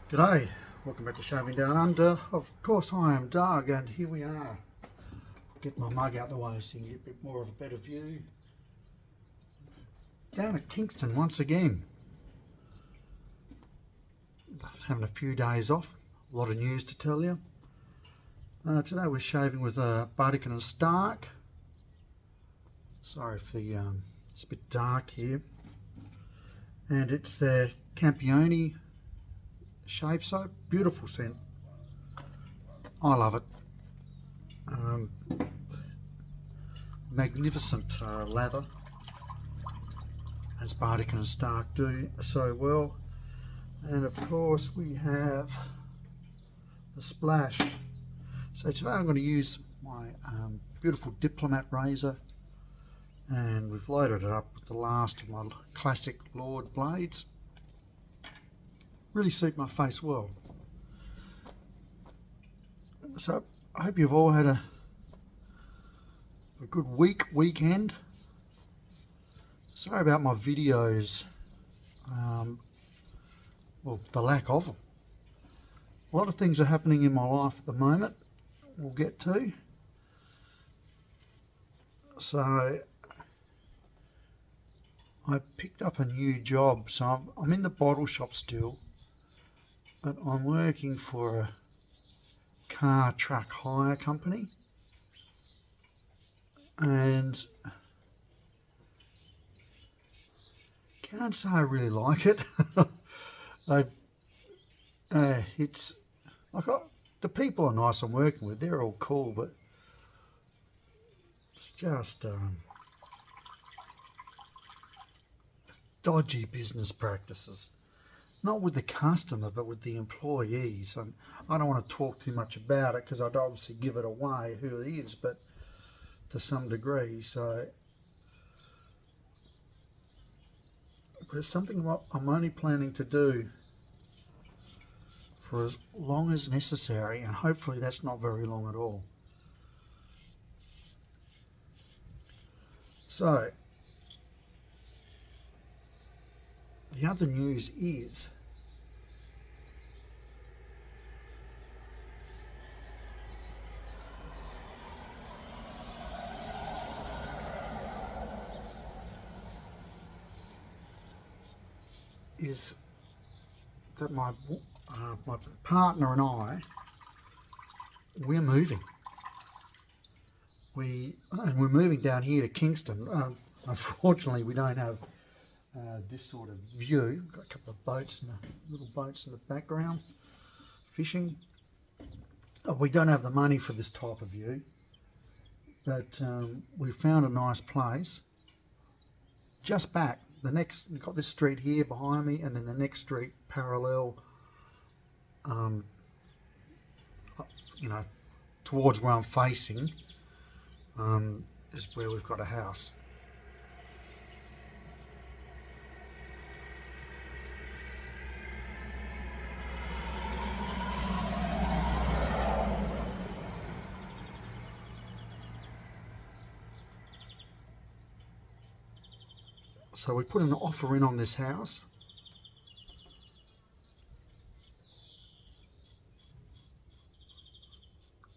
G'day, welcome back to Shaving Down Under. Of course I am Doug and here we are. Get my mug out the way so you can get a bit more of a better view. Down at Kingston once again. Having a few days off, a lot of news to tell you. Today we're shaving with Bardican and Stark. Sorry if it's a bit dark here. And it's the Campione shave soap, beautiful scent. I love it. Magnificent lather, as Bardican and Stark do so well. And of course we have the splash. So today I'm going to use my beautiful Diplomat razor, and we've loaded it up with the last of my classic Lord blades. Really suit my face well. So I hope you've all had a good weekend. Sorry about my videos, well, the lack of them. A lot of things are happening in my life at the moment we'll get to. So I picked up a new job, so I'm in the bottle shop still, but I'm working for a car truck hire company, and can't say I really like it. It's like the people are nice I'm working with, they're all cool, but it's just dodgy business practices. Not with the customer, but with the employees. And I don't want to talk too much about it because I'd obviously give it away who it is, but to some degree. So, but it's something what I'm only planning to do for as long as necessary, and hopefully that's not very long at all. So, the other news is that my partner and I, we're moving. We're moving down here to Kingston. Unfortunately, we don't have this sort of view. Got a couple of boats and little boats in the background, fishing. We don't have the money for this type of view, but we found a nice place just back. We've got this street here behind me, and then the next street parallel, towards where I'm facing, is where we've got a house. So we put an offer in on this house.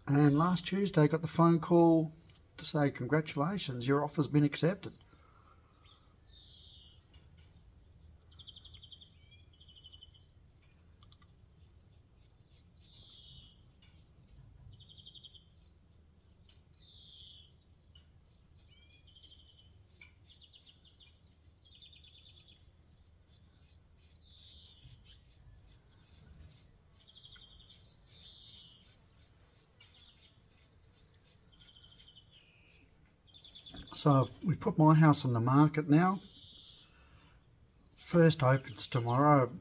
And last Tuesday got the phone call to say, congratulations, your offer's been accepted. So we've put my house on the market now. First opens tomorrow.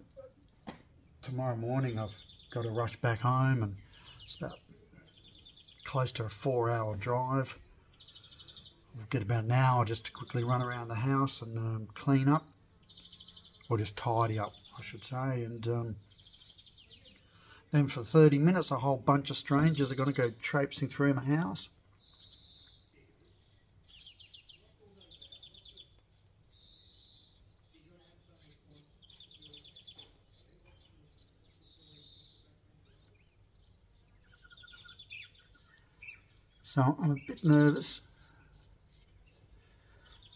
Tomorrow morning I've got to rush back home, and it's about close to a 4-hour drive. We'll get about an hour just to quickly run around the house and clean up, or just tidy up I should say, and then for 30 minutes a whole bunch of strangers are going to go traipsing through my house. So I'm a bit nervous.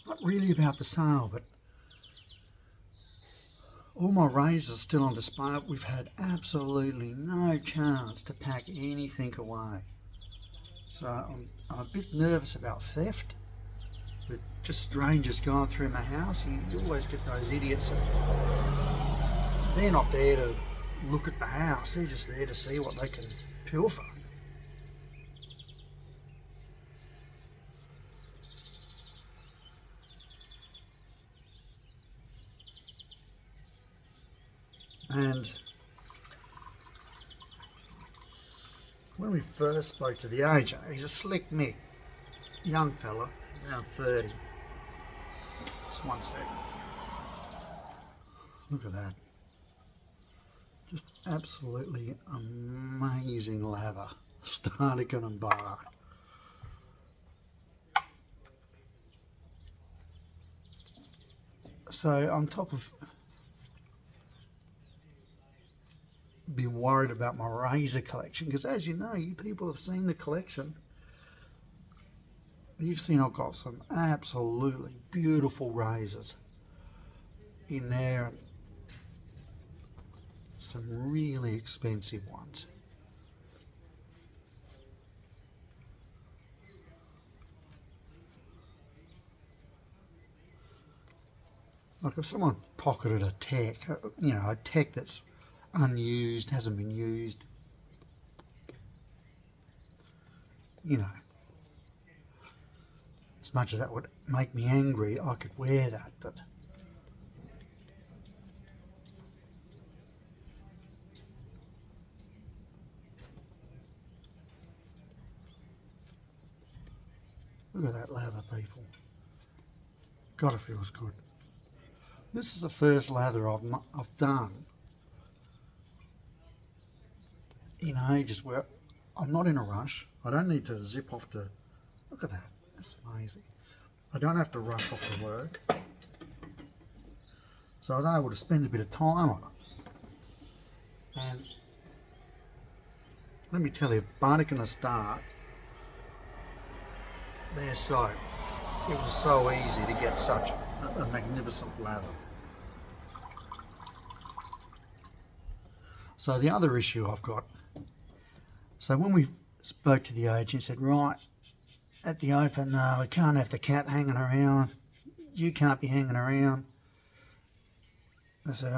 Not really about the sale, but all my razors still on display. We've had absolutely no chance to pack anything away. So I'm a bit nervous about theft. With just strangers going through my house. You always get those idiots that they're not there to look at the house. They're just there to see what they can pilfer. And when we first spoke to the agent, he's a slick Mick, young fella, around 30. Just one second. Look at that. Just absolutely amazing lather. Startican and bar. So on top of being worried about my razor collection, because as you know, you people have seen the collection. You've seen I've got some absolutely beautiful razors in there, and some really expensive ones. Like if someone pocketed a tech, a tech that's unused, hasn't been used, as much as that would make me angry, I could wear that, but look at that lather, people. God, it feels good. This is the first lather I've done in ages where I'm not in a rush. I don't need to zip off to... Look at that. That's amazing. I don't have to rush off to work. So I was able to spend a bit of time on it. And let me tell you, Barnacle and Start, their soap, it was so easy to get such a magnificent lather. So the other issue I've got, so when we spoke to the agent, he said, right, at the open, we can't have the cat hanging around. You can't be hanging around. I said,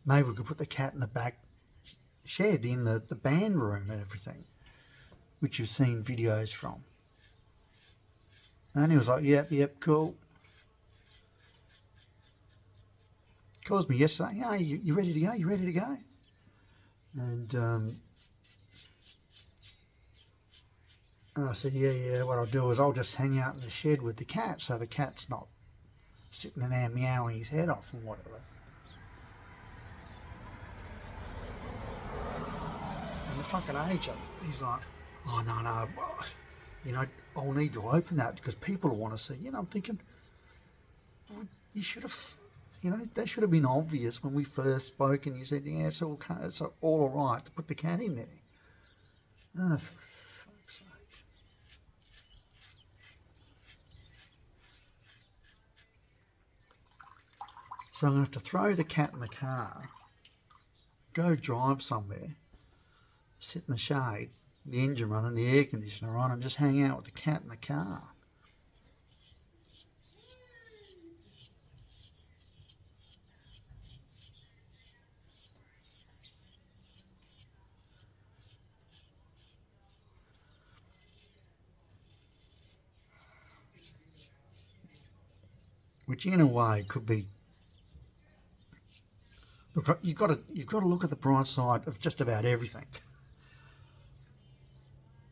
maybe we could put the cat in the back shed in the band room and everything, which you've seen videos from. And he was like, yep, cool. Calls me yesterday, hey, you ready to go? You ready to go? And I said, yeah, what I'll do is I'll just hang out in the shed with the cat so the cat's not sitting in there meowing his head off and whatever. And the fucking agent, he's like, oh, no, well, I'll need to open that because people will want to see. I'm thinking, well, you should have... that should have been obvious when we first spoke and you said, yeah, it's all right to put the cat in there. Oh, for fuck's sake. So I'm going to have to throw the cat in the car, go drive somewhere, sit in the shade, the engine running, the air conditioner on, and just hang out with the cat in the car. Which in a way could be... Look, you've got to look at the bright side of just about everything.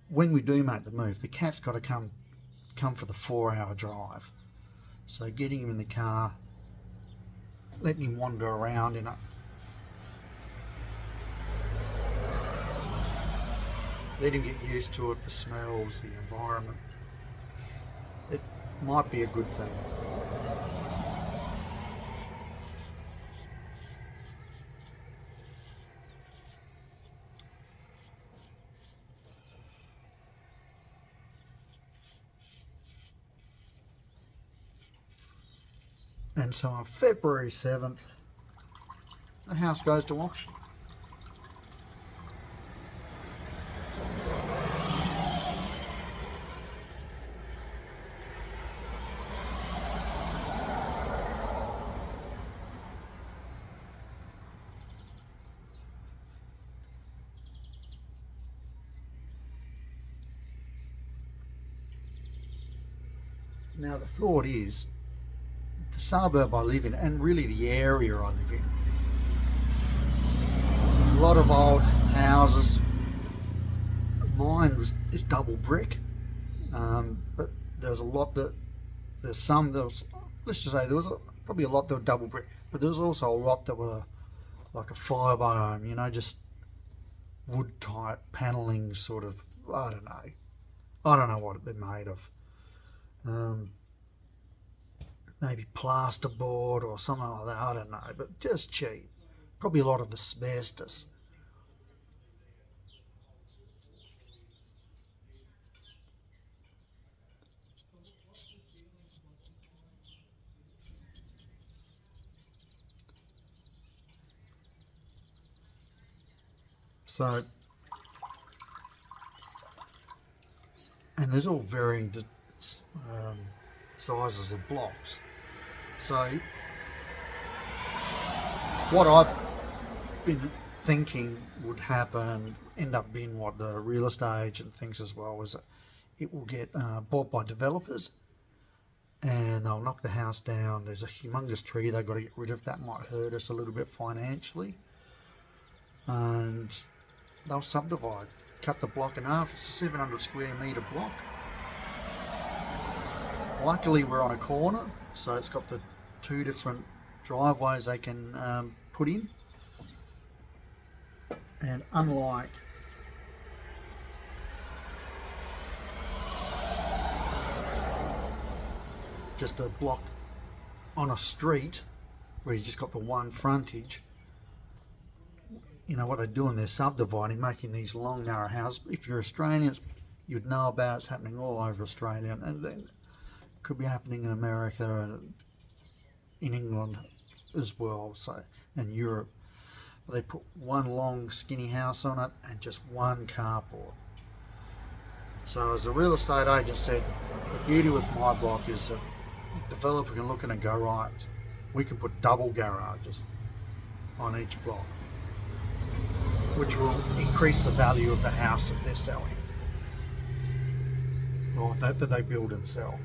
When we do make the move, the cat's got to come for the 4-hour drive. So getting him in the car, letting him wander around in it, let him get used to it, the smells, the environment. It might be a good thing. And so on February 7th, the house goes to auction. Now the thought is, the suburb I live in, and really the area I live in, a lot of old houses. Mine is double brick, but there's a lot that let's just say there was probably a lot that were double brick, but there was also a lot that were like a fibre home, you know, just wood type panelling sort of. I don't know what they're made of. Maybe plasterboard or something like that, I don't know, but just cheap. Probably a lot of asbestos. So, and there's all varying sizes of blocks. So, what I've been thinking would happen, end up being what the real estate agent thinks as well, is that it will get bought by developers and they'll knock the house down. There's a humongous tree they've got to get rid of that might hurt us a little bit financially. And they'll subdivide, cut the block in half. It's a 700 square metre block. Luckily we're on a corner, so it's got the two different driveways they can put in. And unlike just a block on a street where you just got the one frontage, you know what they're doing, they're subdividing, making these long narrow houses. If you're Australian, you'd know about it. It's happening all over Australia, and then it could be happening in America and in England as well, so, and Europe. They put one long skinny house on it and just one carport. So as the real estate agent said, the beauty with my block is that the developer can look in and go, right, we can put double garages on each block, which will increase the value of the house that they're selling, or that they build and sell.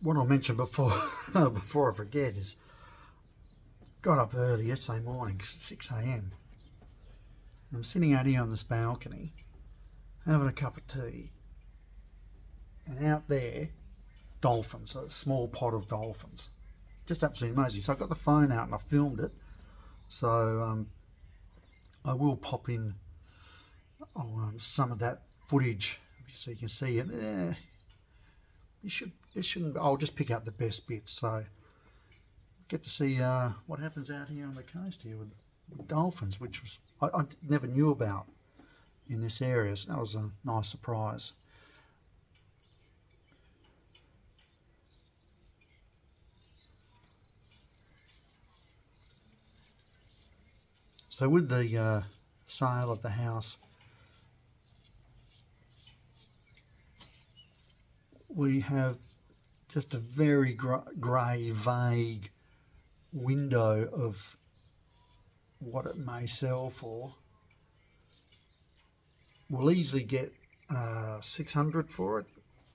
What I mentioned before, before I forget, is got up early yesterday morning, 6 a.m. I'm sitting out here on this balcony, having a cup of tea, and out there, dolphins, a small pod of dolphins. Just absolutely amazing. So I got the phone out and I filmed it. So I will pop in some of that footage so you can see it. It shouldn't. I'll just pick out the best bits. So get to see what happens out here on the coast here with dolphins, which was I never knew about in this area. So that was a nice surprise. So with the sale of the house, we have just a very grey, vague window of what it may sell for. We'll easily get 600 for it,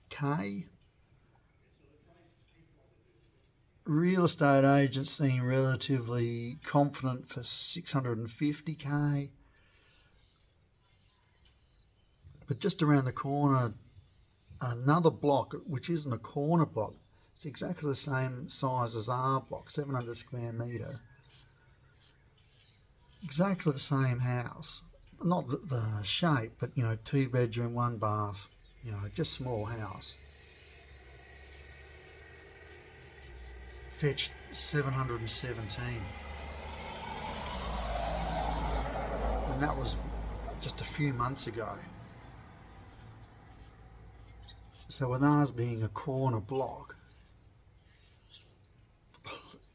K. real estate agents seem relatively confident for 650k, but just around the corner, another block, which isn't a corner block, it's exactly the same size as our block, 700 square metre, exactly the same house, not the shape, but 2 bedroom, 1 bath, just small house, fetched 717, and that was just a few months ago. So with ours being a corner block,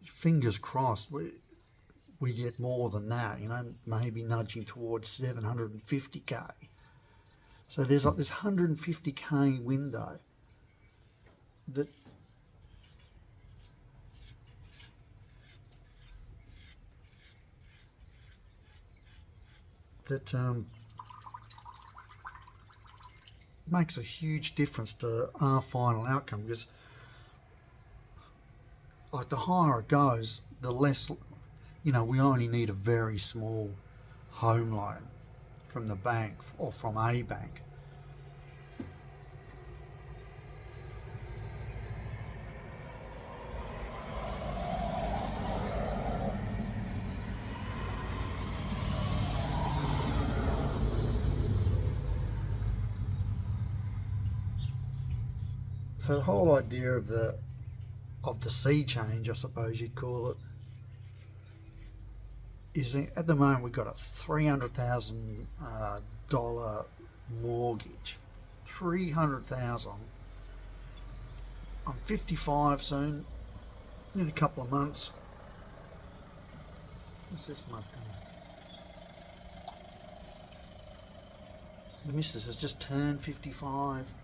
fingers crossed we get more than that, maybe nudging towards 750k. So there's like this 150k window that makes a huge difference to our final outcome, because like the higher it goes, the less, we only need a very small home loan from the bank or from a bank. So the whole idea of the sea change, I suppose you'd call it, is at the moment we've got a $300,000 mortgage. $300,000. I'm 55 soon, in a couple of months. What's this month? The missus has just turned 55.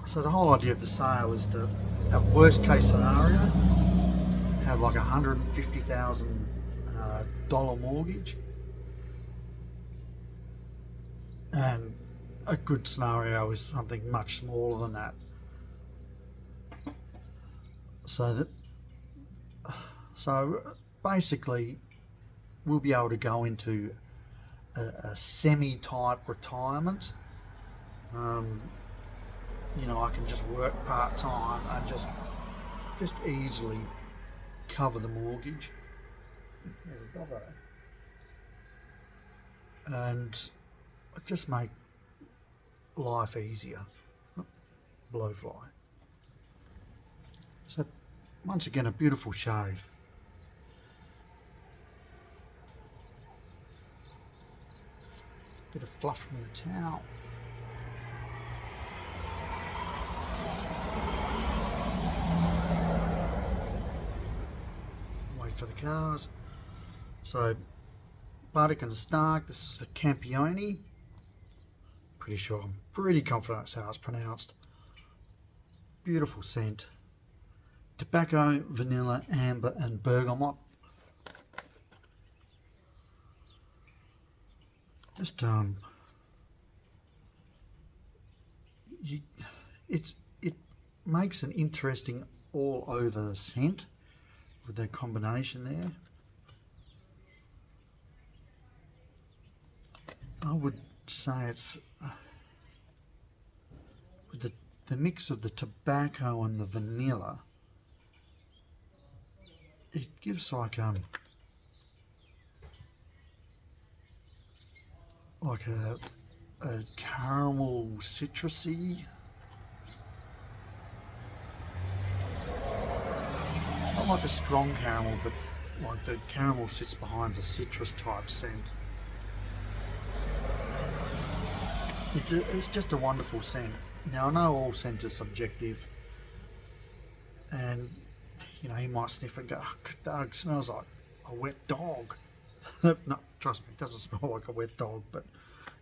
So the whole idea of the sale is to, at worst case scenario, have like $150,000 mortgage, and a good scenario is something much smaller than that. So basically, we'll be able to go into a semi-type retirement. I can just work part-time and just easily cover the mortgage. There's a doggo. And just make life easier. Blowfly. So once again, a beautiful shave. Bit of fluff from the towel. For the cars. So Bardic and Stark, this is a Campione. I'm pretty confident that's how it's pronounced. Beautiful scent. Tobacco, vanilla, amber and bergamot. Just it makes an interesting all over scent with that combination there. I would say it's with the mix of the tobacco and the vanilla, it gives like a caramel citrusy, not like a strong caramel, but like the caramel sits behind the citrus type scent. It's just a wonderful scent. Now I know all scent is subjective, and you know, you might sniff and go, oh, Doug, smells like a wet dog. No, trust me, it doesn't smell like a wet dog, but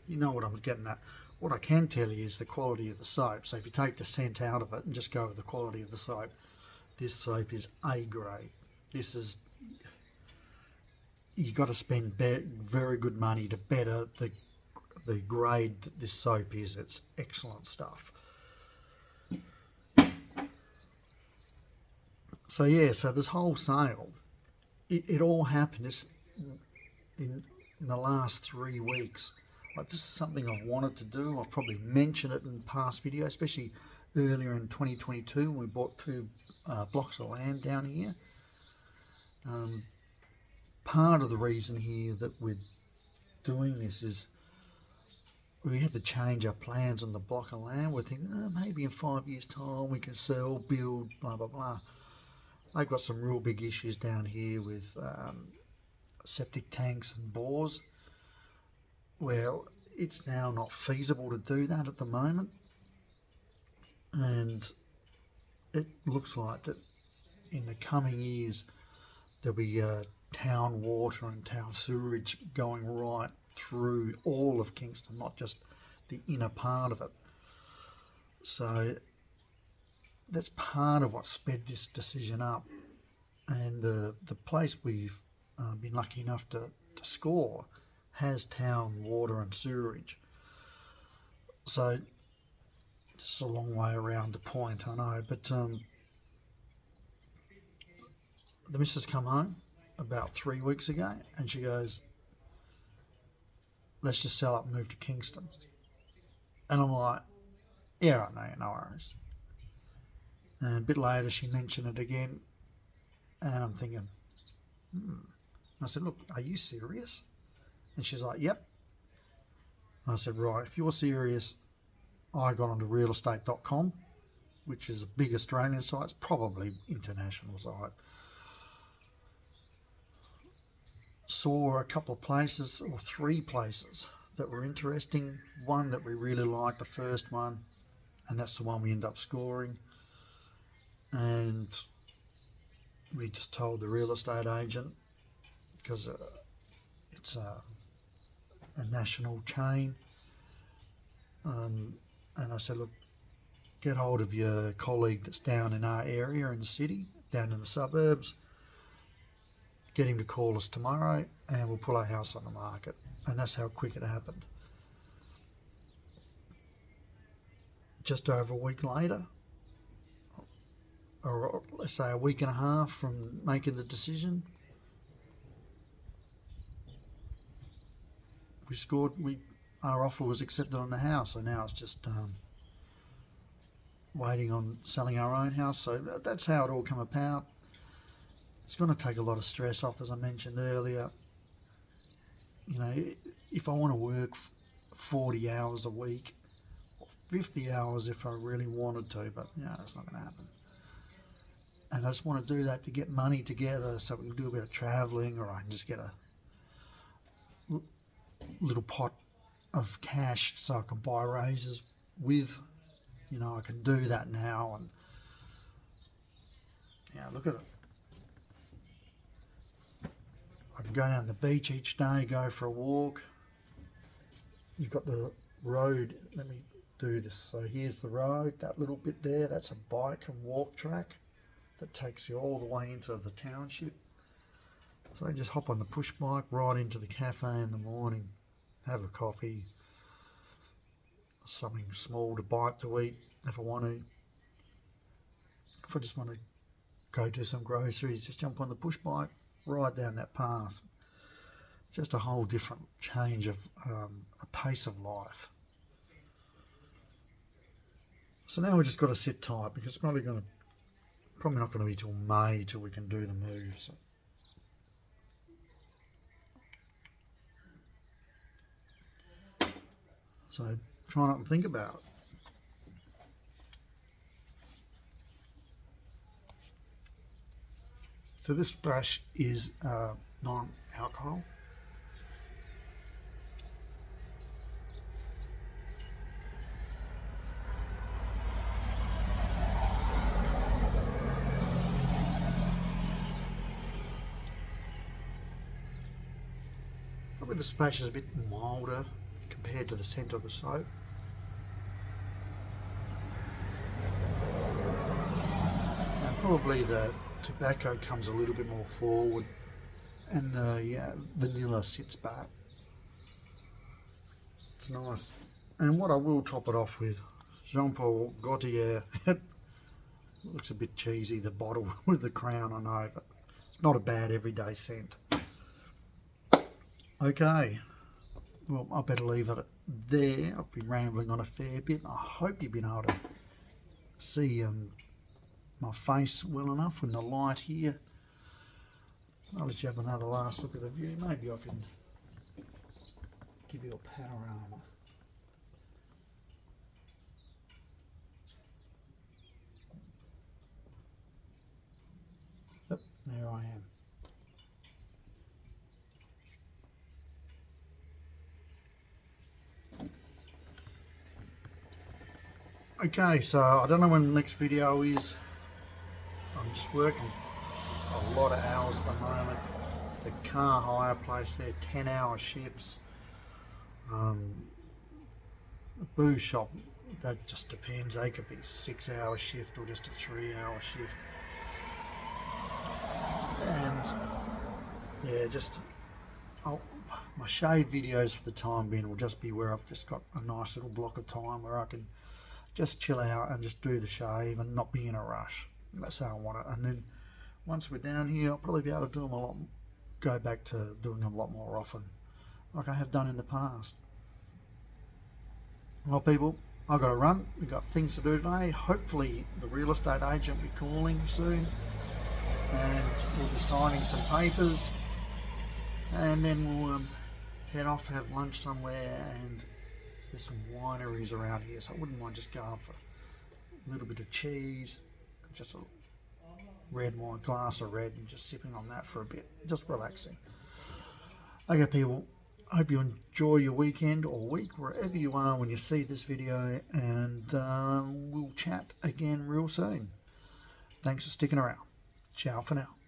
you know what I'm getting at. What I can tell you is the quality of the soap. So if you take the scent out of it and just go with the quality of the soap, this soap is A grade. This is, you got to spend very good money to better the grade that this soap is. It's excellent stuff. So yeah, so this whole sale, it all happened in the last 3 weeks. Like, this is something I've wanted to do. I've probably mentioned it in past videos, especially earlier in 2022 when we bought 2 blocks of land down here. Part of the reason here that we're doing this is we had to change our plans on the block of land. We're thinking, oh, maybe in 5 years' time we can sell, build, blah, blah, blah. They've got some real big issues down here with septic tanks and bores, where it's now not feasible to do that at the moment. And it looks like that in the coming years there'll be town water and town sewerage going right through all of Kingston, not just the inner part of it. So that's part of what sped this decision up. And the place we've been lucky enough to score has town water and sewerage. So just a long way around the point, I know. But the missus come home about 3 weeks ago and she goes, let's just sell up and move to Kingston. And I'm like, yeah, right, no worries. And a bit later she mentioned it again, and I'm thinking, I said, look, are you serious? And she's like, yep. And I said, right, if you're serious, I got onto realestate.com, which is a big Australian site. It's probably international site. Saw a couple of places, or 3 places, that were interesting. One that we really liked, the first one, and that's the one we end up scoring. And we just told the real estate agent, because it's a national chain, and I said, look, get hold of your colleague that's down in our area in the city, down in the suburbs, get him to call us tomorrow and we'll put our house on the market. And that's how quick it happened. Just over a week later, or let's say a week and a half from making the decision, we scored. Our offer was accepted on the house, so now it's just waiting on selling our own house. So that's how it all come about. It's going to take a lot of stress off, as I mentioned earlier. You know, if I want to work 40 hours a week, 50 hours if I really wanted to, but you know, it's not going to happen. And I just want to do that to get money together so we can do a bit of travelling, or I can just get a little pot of cash so I can buy razors with. You know, I can do that now. And yeah, look at it. I can go down the beach each day, go for a walk. You've got the road. Let me do this. So here's the road, that little bit there, that's a bike and walk track that takes you all the way into the township. So I just hop on the push bike right into the cafe in the morning, have a coffee, something small to bite to eat if I want to. If I just want to go do some groceries, just jump on the push bike, ride down that path. Just a whole different change of a pace of life. So now we just got to sit tight, because it's probably not going to be till May till we can do the move. So try not to think about it. So this brush is non-alcohol. the splash is a bit milder compared to the scent of the soap. And probably the tobacco comes a little bit more forward and the vanilla sits back. It's nice. And what I will top it off with, Jean Paul Gaultier. Looks a bit cheesy, the bottle with the crown, I know, but it's not a bad everyday scent. Okay, well, I better leave it there. I've been rambling on a fair bit. I hope you've been able to see my face well enough in the light here. I'll let you have another last look at the view. Maybe I can give you a panorama. Yep, there I am. Okay, so I don't know when the next video is. I'm just working a lot of hours at the moment. The car hire place, they're 10-hour shifts. The booze shop, that just depends. They could be a 6-hour shift or just a 3-hour shift. And yeah, just my shave videos for the time being will just be where I've just got a nice little block of time where I can just chill out and just do the shave and not be in a rush. That's how I want it. And then once we're down here, I'll probably be able to do them a lot, go back to doing them a lot more often, like I have done in the past. Well, people, I've got to run. We've got things to do today. Hopefully the real estate agent will be calling soon, and we'll be signing some papers, and then we'll head off, have lunch somewhere, and there's some wineries around here, so I wouldn't mind just going for a little bit of cheese, just a red wine, glass of red, and just sipping on that for a bit, just relaxing. Okay, people, I hope you enjoy your weekend or week, wherever you are when you see this video, and we'll chat again real soon. Thanks for sticking around. Ciao for now.